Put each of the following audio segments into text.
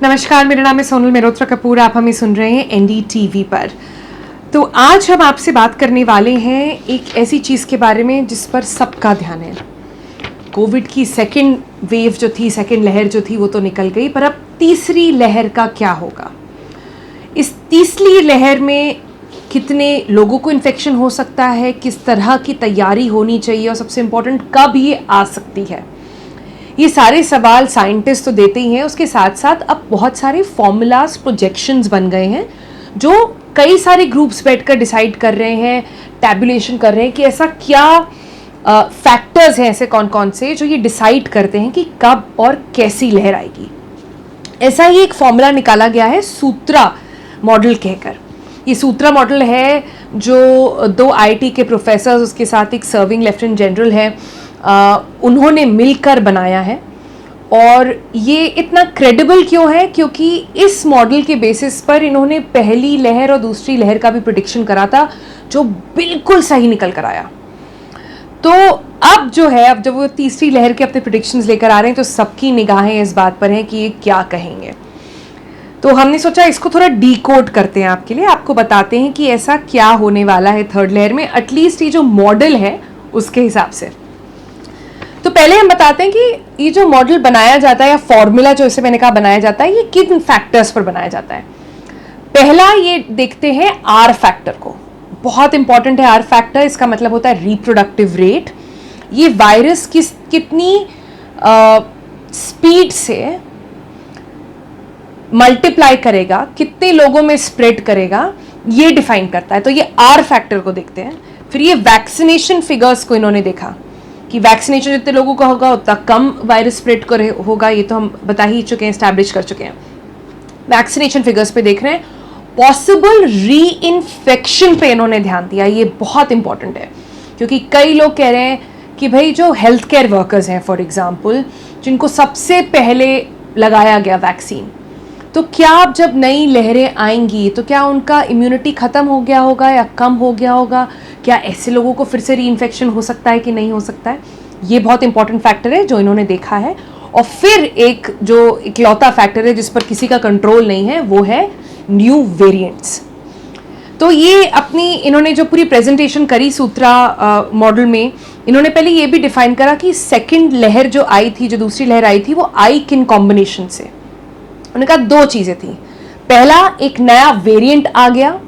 नमस्कार, मेरा नाम है सोनल मेहरोत्रा कपूर। आप हमें सुन रहे हैं एनडीटीवी पर। तो आज हम आपसे बात करने वाले हैं एक ऐसी चीज़ के बारे में जिस पर सबका ध्यान है। कोविड की सेकेंड वेव जो थी, सेकेंड लहर जो थी, वो तो निकल गई, पर अब तीसरी लहर का क्या होगा? इस तीसरी लहर में कितने लोगों को इन्फेक्शन हो सकता है, किस तरह की तैयारी होनी चाहिए और सबसे इम्पोर्टेंट कब ये आ सकती है? ये सारे सवाल साइंटिस्ट तो देते ही हैं, उसके साथ साथ अब बहुत सारे फॉर्मूलाज, प्रोजेक्शंस बन गए हैं जो कई सारे ग्रुप्स बैठकर डिसाइड कर रहे हैं, टैबुलेशन कर रहे हैं कि ऐसा क्या फैक्टर्स हैं, ऐसे कौन कौन से जो ये डिसाइड करते हैं कि कब और कैसी लहर आएगी। ऐसा ही एक फॉर्मूला निकाला गया है सूत्रा मॉडल कहकर। ये सूत्रा मॉडल है जो 2 आईआईटी के प्रोफेसर्स, उसके साथ एक सर्विंग लेफ्टिनेंट जनरल है, उन्होंने मिलकर बनाया है। और ये इतना क्रेडिबल क्यों है? क्योंकि इस मॉडल के बेसिस पर इन्होंने पहली लहर और दूसरी लहर का भी प्रेडिक्शन करा था, जो बिल्कुल सही निकल कर आया। तो अब जो है, अब जब वो तीसरी लहर के अपने प्रेडिक्शंस लेकर आ रहे हैं, तो सबकी निगाहें इस बात पर हैं कि ये क्या कहेंगे। तो हमने सोचा इसको थोड़ा डीकोड करते हैं आपके लिए, आपको बताते हैं कि ऐसा क्या होने वाला है थर्ड लहर में, एटलीस्ट ये जो मॉडल है उसके हिसाब से। तो पहले हम बताते हैं कि ये जो मॉडल बनाया जाता है या फॉर्मूला जो इसे मैंने कहा बनाया जाता है, ये किन फैक्टर्स पर बनाया जाता है। पहला ये देखते हैं आर फैक्टर को, बहुत इंपॉर्टेंट है आर फैक्टर। इसका मतलब होता है रिप्रोडक्टिव रेट। ये वायरस कितनी स्पीड से मल्टीप्लाई करेगा, कितने लोगों में स्प्रेड करेगा, ये डिफाइन करता है। तो ये आर फैक्टर को देखते हैं। फिर ये वैक्सीनेशन फिगर्स को इन्होंने देखा कि वैक्सीनेशन जितने लोगों का होगा उतना कम वायरस स्प्रेड होगा। ये तो हम बता ही चुके हैं, एस्टैब्लिश कर चुके हैं। वैक्सीनेशन फिगर्स पे देख रहे हैं। पॉसिबल री इन्फेक्शन पे इन्होंने ध्यान दिया। ये बहुत इंपॉर्टेंट है क्योंकि कई लोग कह रहे हैं कि भाई जो हेल्थ केयर वर्कर्स हैं फॉर एग्जाम्पल, जिनको सबसे पहले लगाया गया वैक्सीन, तो क्या अब जब नई लहरें आएंगी तो क्या उनका इम्यूनिटी ख़त्म हो गया होगा या कम हो गया होगा? क्या ऐसे लोगों को फिर से री इन्फेक्शन हो सकता है कि नहीं हो सकता है? ये बहुत इंपॉर्टेंट फैक्टर है जो इन्होंने देखा है। और फिर एक जो इकलौता फैक्टर है जिस पर किसी का कंट्रोल नहीं है, वो है न्यू वेरिएंट्स। तो ये अपनी इन्होंने जो पूरी प्रेजेंटेशन करी सूत्रा मॉडल में, इन्होंने पहले ये भी डिफाइन करा कि सेकेंड लहर जो आई थी, जो दूसरी लहर आई थी, वो आई किन कॉम्बिनेशन से। उन्होंने कहा 2 चीज़ें थी। पहला, एक नया वेरिएंट आ गया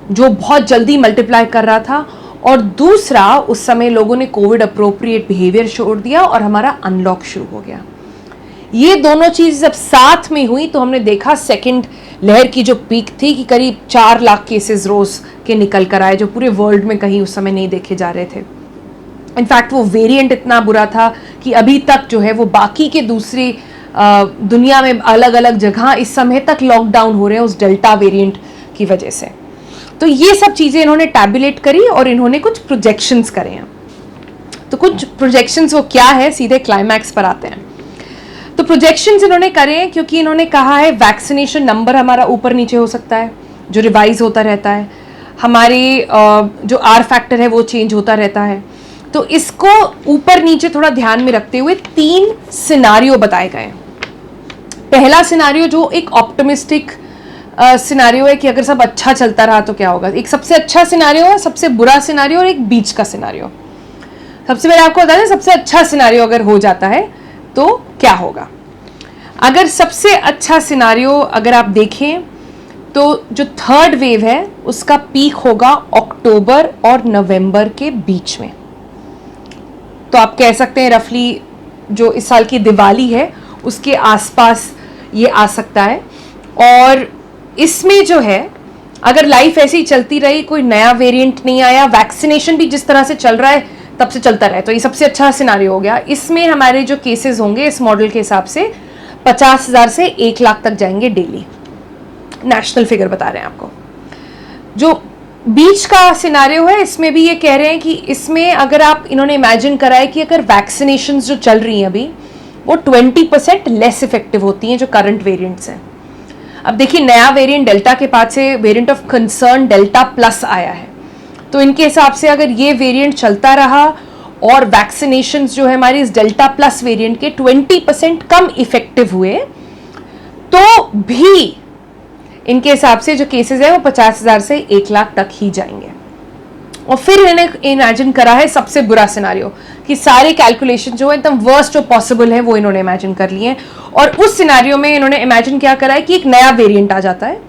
जो बहुत जल्दी मल्टीप्लाई कर रहा था, और दूसरा, उस समय लोगों ने कोविड अप्रोप्रिएट बिहेवियर छोड़ दिया और हमारा अनलॉक शुरू हो गया। ये दोनों चीज़ जब साथ में हुई तो हमने देखा सेकेंड लहर की जो पीक थी कि करीब 4 लाख केसेस रोज के निकल कर आए, जो पूरे वर्ल्ड में कहीं उस समय नहीं देखे जा रहे थे। इनफैक्ट वो वेरिएंट इतना बुरा था कि अभी तक जो है वो बाकी के दूसरे दुनिया में अलग अलग जगह इस समय तक लॉकडाउन हो रहे हैं उस डेल्टा वेरिएंट की वजह से। तो ये सब चीज़ें इन्होंने टैबुलेट करी और इन्होंने कुछ प्रोजेक्शंस करे हैं। तो कुछ प्रोजेक्शंस वो क्या है, सीधे क्लाइमैक्स पर आते हैं। तो प्रोजेक्शंस इन्होंने करे हैं क्योंकि इन्होंने कहा है वैक्सीनेशन नंबर हमारा ऊपर नीचे हो सकता है, जो रिवाइज होता रहता है। हमारे जो आर फैक्टर है वो चेंज होता रहता है। तो इसको ऊपर नीचे थोड़ा ध्यान में रखते हुए 3 सिनारियो बताए गए। पहला सिनारियो जो एक ऑप्टिमिस्टिक सिनारियो है कि अगर सब अच्छा चलता रहा तो क्या होगा। एक सबसे अच्छा सिनारियो है, सबसे बुरा सिनारियो और एक बीच का सिनारियो। सबसे पहले आपको बता दें, सबसे अच्छा सिनारियो अगर हो जाता है तो क्या होगा। अगर सबसे अच्छा सिनारियो अगर आप देखें तो जो थर्ड वेव है उसका पीक होगा अक्टूबर और नवंबर के बीच में। तो आप कह सकते हैं रफली जो इस साल की दिवाली है उसके आसपास ये आ सकता है। और इसमें जो है अगर लाइफ ऐसी ही चलती रही, कोई नया वेरिएंट नहीं आया, वैक्सीनेशन भी जिस तरह से चल रहा है तब से चलता रहे, तो ये सबसे अच्छा सिनारियो हो गया। इसमें हमारे जो केसेस होंगे इस मॉडल के हिसाब से 50,000 से 1 लाख तक जाएंगे डेली। नेशनल फिगर बता रहे हैं आपको। जो बीच का सिनारियो है इसमें भी ये कह रहे हैं कि इसमें अगर आप, इन्होंने इमेजिन करा है कि अगर वैक्सीनेशन जो चल रही हैं अभी वो 20% लेस इफेक्टिव होती हैं जो करंट वेरिएंट्स हैं। अब देखिए, नया वेरिएंट डेल्टा के बाद से variant of concern delta plus आया है, तो इनके हिसाब से अगर ये वेरिएंट चलता रहा और वैक्सीनेशन जो है हमारी इस डेल्टा प्लस वेरिएंट के 20% कम इफेक्टिव हुए, तो भी इनके हिसाब से जो केसेस है वो 50,000 से 1 लाख तक ही जाएंगे। और फिर इन्होंने इमेजिन करा है सबसे बुरा सिनारियो कि सारे कैलकुलेशन जो है एकदम वर्स्ट जो पॉसिबल है वो इन्होंने इमेजिन कर लिए हैं। और उस सिनारियो में इन्होंने इमेजिन क्या करा है कि एक नया वेरिएंट आ जाता है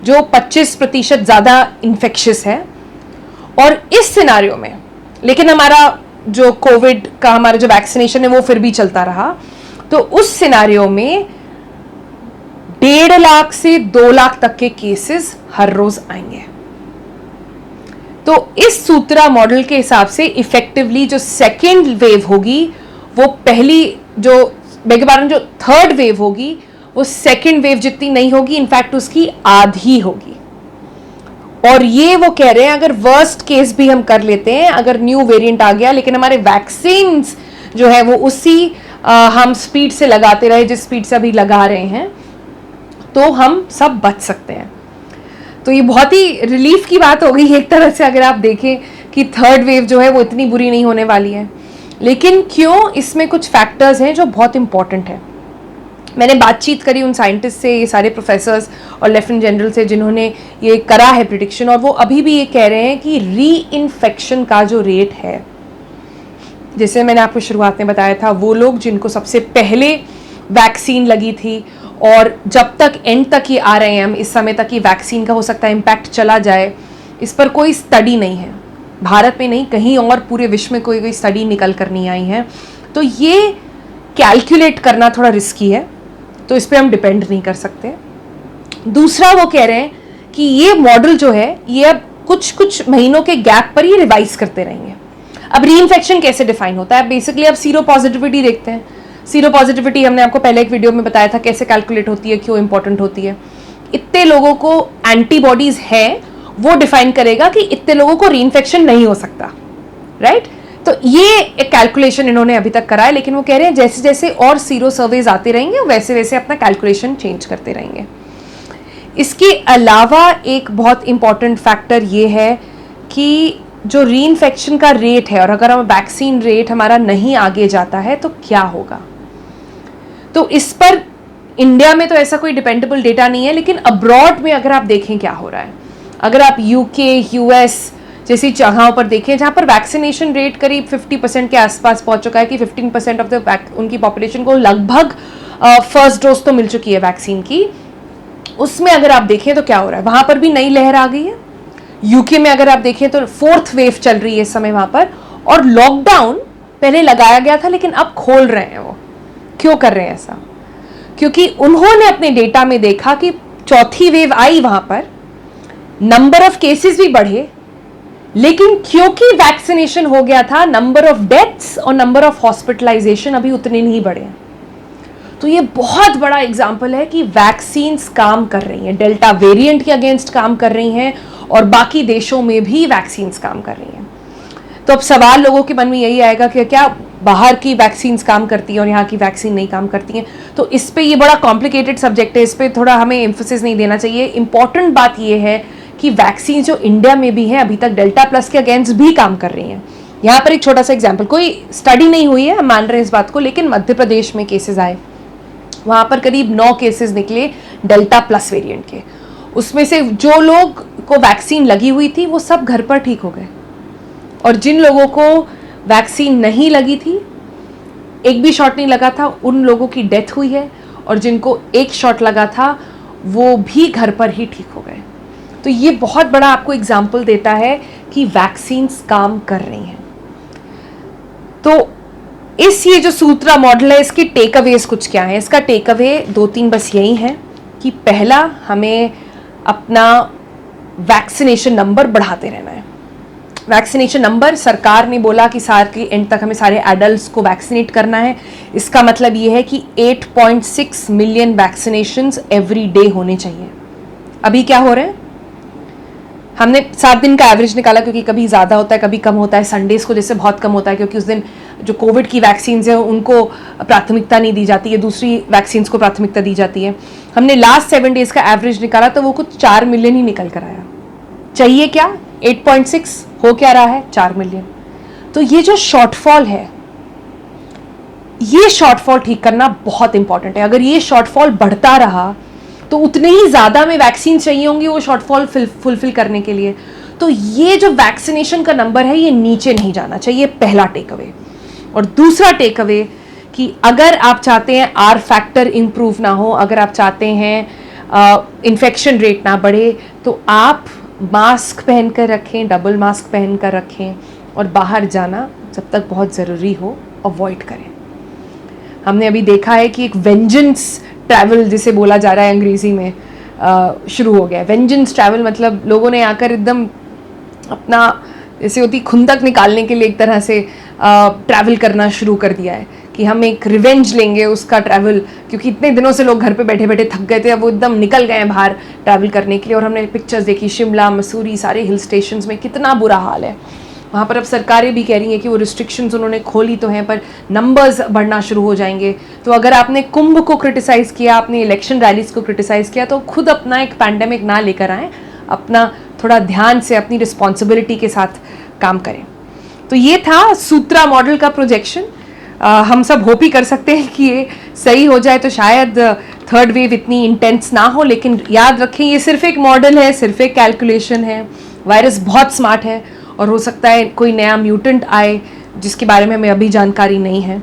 जो 25% ज़्यादा इन्फेक्शियस है। और इस सिनारियो में लेकिन हमारा जो कोविड का हमारा जो वैक्सीनेशन है वो फिर भी चलता रहा, तो उस सिनारियो में 1.5 लाख से 2 लाख तक के केसेस हर रोज आएंगे। तो इस सूत्रा मॉडल के हिसाब से इफेक्टिवली जो सेकेंड वेव होगी वो पहली जो जो थर्ड वेव होगी वो सेकेंड वेव जितनी नहीं होगी, इनफैक्ट उसकी आधी होगी। और ये वो कह रहे हैं अगर वर्स्ट केस भी हम कर लेते हैं, अगर न्यू वेरिएंट आ गया लेकिन हमारे वैक्सीन जो है वो उसी हम स्पीड से लगाते रहे जिस स्पीड से अभी लगा रहे हैं, तो हम सब बच सकते हैं। तो ये बहुत ही रिलीफ की बात हो गई एक तरह से, अगर आप देखें कि थर्ड वेव जो है वो इतनी बुरी नहीं होने वाली है। लेकिन क्यों, इसमें कुछ फैक्टर्स हैं जो बहुत इंपॉर्टेंट है। मैंने बातचीत करी उन साइंटिस्ट से, ये सारे प्रोफेसर्स और लेफ्टिनेंट जनरल से जिन्होंने ये करा है प्रिडिक्शन, और वो अभी भी ये कह रहे हैं कि री इन्फेक्शन का जो रेट है, जैसे मैंने आपको शुरुआत में बताया था, वो लोग जिनको सबसे पहले वैक्सीन लगी थी और जब तक एंड तक ये आ रहे हैं हम इस समय तक, ये वैक्सीन का हो सकता है इम्पैक्ट चला जाए, इस पर कोई स्टडी नहीं है, भारत में नहीं कहीं और पूरे विश्व में कोई स्टडी निकल कर नहीं आई है। तो ये कैलकुलेट करना थोड़ा रिस्की है, तो इस पर हम डिपेंड नहीं कर सकते। दूसरा वो कह रहे हैं कि ये मॉडल जो है ये अब कुछ कुछ महीनों के गैप पर ये रिवाइज करते रहेंगे। अब री इन्फेक्शन कैसे डिफाइन होता है, बेसिकली अब सीरो पॉजिटिविटी देखते हैं। सीरो पॉजिटिविटी हमने आपको पहले एक वीडियो में बताया था कैसे कैलकुलेट होती है, क्यों इंपॉर्टेंट होती है। इतने लोगों को एंटीबॉडीज है वो डिफाइन करेगा कि इतने लोगों को री इन्फेक्शन नहीं हो सकता, राइट। तो ये एक कैलकुलेशन इन्होंने अभी तक करा है, लेकिन वो कह रहे हैं जैसे जैसे और सीरो सर्वेज आते रहेंगे वैसे वैसे अपना कैलकुलेशन चेंज करते रहेंगे। इसके अलावा एक बहुत इंपॉर्टेंट फैक्टर ये है कि जो री इन्फेक्शन का रेट है, और अगर हम वैक्सीन रेट हमारा नहीं आगे जाता है तो क्या होगा। तो इस पर इंडिया में तो ऐसा कोई डिपेंडेबल डेटा नहीं है, लेकिन अब्रॉड में अगर आप देखें क्या हो रहा है, अगर आप यूके, यूएस जैसी जगहों पर देखें जहाँ पर वैक्सीनेशन रेट करीब 50% के आसपास पहुँच चुका है, कि 15% ऑफ द उनकी पॉपुलेशन को लगभग फर्स्ट डोज तो मिल चुकी है वैक्सीन की, उसमें अगर आप देखें तो क्या हो रहा है, वहाँ पर भी नई लहर आ गई है। यूके में अगर आप देखें तो 4th वेव चल रही है इस समय वहाँ पर, और लॉकडाउन पहले लगाया गया था लेकिन अब खोल रहे हैं वो। क्यों कर रहे हैं ऐसा, क्योंकि उन्होंने अपने डेटा में देखा कि चौथी वेव आई, वहाँ पर नंबर ऑफ केसेस भी बढ़े, लेकिन क्योंकि वैक्सीनेशन हो गया था, नंबर ऑफ डेथ्स और नंबर ऑफ हॉस्पिटलाइजेशन अभी उतने नहीं बढ़े। तो ये बहुत बड़ा एग्जाम्पल है कि वैक्सीन्स काम कर रही हैं, डेल्टा वेरिएंट के अगेंस्ट काम कर रही हैं, और बाकी देशों में भी वैक्सीन्स काम कर रही हैं। तो अब सवाल लोगों के मन में यही आएगा कि क्या बाहर की वैक्सीन्स काम करती हैं और यहाँ की वैक्सीन नहीं काम करती हैं। तो इस पे ये बड़ा कॉम्प्लिकेटेड सब्जेक्ट है, इस पे थोड़ा हमें एम्फोसिस नहीं देना चाहिए। इंपॉर्टेंट बात ये है कि वैक्सीन जो इंडिया में भी हैं अभी तक डेल्टा प्लस के अगेंस्ट भी काम कर रही हैं। यहाँ पर एक छोटा सा एग्जाम्पल, कोई स्टडी नहीं हुई है, हम मान रहे हैं इस बात को, लेकिन मध्य प्रदेश में केसेस आए, वहाँ पर करीब 9 केसेस निकले डेल्टा प्लस वेरिएंट के। उसमें से जो लोग को वैक्सीन लगी हुई थी वो सब घर पर ठीक हो गए, और जिन लोगों को वैक्सीन नहीं लगी थी, एक भी शॉट नहीं लगा था, उन लोगों की डेथ हुई है, और जिनको एक शॉट लगा था वो भी घर पर ही ठीक हो गए। तो ये बहुत बड़ा आपको एग्जाम्पल देता है कि वैक्सीन्स काम कर रही हैं। तो इस ये जो सूत्रा मॉडल है, इसकी टेक अवेज कुछ क्या है। इसका टेक अवे 2-3 बस यही है कि पहला, हमें अपना वैक्सीनेशन नंबर बढ़ाते रहना है। वैक्सीनेशन नंबर, सरकार ने बोला कि साल के एंड तक हमें सारे एडल्ट्स को वैक्सीनेट करना है। इसका मतलब ये है कि 8.6 मिलियन वैक्सीनेशंस एवरी डे होने चाहिए। अभी क्या हो रहे हैं, हमने 7 दिन का एवरेज निकाला, क्योंकि कभी ज़्यादा होता है कभी कम होता है। संडेज़ को जैसे बहुत कम होता है, क्योंकि उस दिन जो कोविड की वैक्सीन है उनको प्राथमिकता नहीं दी जाती है, दूसरी वैक्सीन को प्राथमिकता दी जाती है। हमने लास्ट 7 डेज़ का एवरेज निकाला तो वो कुछ 4 मिलियन ही निकल कर आया। चाहिए क्या, 8.6 हो क्या रहा है, 4 मिलियन। तो ये जो शॉर्टफॉल है, ये शॉर्टफॉल ठीक करना बहुत इंपॉर्टेंट है। अगर ये शॉर्टफॉल बढ़ता रहा तो उतने ही ज़्यादा में वैक्सीन चाहिए होंगी वो शॉर्टफॉल फुलफिल करने के लिए। तो ये जो वैक्सीनेशन का नंबर है ये नीचे नहीं जाना चाहिए, पहला टेक अवे। और दूसरा टेक अवे कि अगर आप चाहते हैं आर फैक्टर इम्प्रूव ना हो, अगर आप चाहते हैं इन्फेक्शन रेट ना बढ़े, तो आप मास्क पहनकर रखें, डबल मास्क पहनकर रखें, और बाहर जाना जब तक बहुत ज़रूरी हो अवॉइड करें। हमने अभी देखा है कि एक वेंजेंस ट्रैवल जिसे बोला जा रहा है अंग्रेज़ी में शुरू हो गया है। वेंजेंस ट्रैवल मतलब लोगों ने आकर एकदम अपना जैसे होती खुंदक निकालने के लिए एक तरह से ट्रैवल करना शुरू कर दिया है कि हम एक रिवेंज लेंगे उसका ट्रैवल, क्योंकि इतने दिनों से लोग घर पे बैठे बैठे थक गए थे, अब वो एकदम निकल गए हैं बाहर ट्रैवल करने के लिए। और हमने पिक्चर्स देखी शिमला, मसूरी, सारे हिल स्टेशंस में कितना बुरा हाल है। वहाँ पर अब सरकारें भी कह रही हैं कि वो रिस्ट्रिक्शंस उन्होंने खोली तो हैं पर नंबर्स बढ़ना शुरू हो जाएंगे। तो अगर आपने कुंभ को क्रिटिसाइज़ किया, आपने इलेक्शन रैलीज को क्रिटिसाइज़ किया, तो खुद अपना एक पैंडेमिक ना लेकर आएँ, अपना थोड़ा ध्यान से अपनी रिस्पॉन्सिबिलिटी के साथ काम करें। तो ये था सूत्रा मॉडल का प्रोजेक्शन। हम सब होप ही कर सकते हैं कि ये सही हो जाए, तो शायद थर्ड वेव इतनी इंटेंस ना हो। लेकिन याद रखें ये सिर्फ एक मॉडल है, सिर्फ एक कैलकुलेशन है। वायरस बहुत स्मार्ट है और हो सकता है कोई नया म्यूटेंट आए जिसके बारे में हमें अभी जानकारी नहीं है।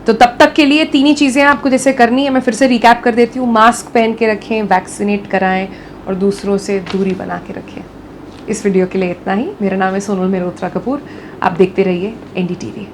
तो तब तक के लिए तीन ही चीज़ें आपको जैसे करनी है, मैं फिर से रिकैप कर देती हूँ। मास्क पहन के रखें, वैक्सीनेट कराएं और दूसरों से दूरी बना के रखें। इस वीडियो के लिए इतना ही। मेरा नाम है सोनल मेहरोत्रा कपूर। आप देखते रहिए NDTV।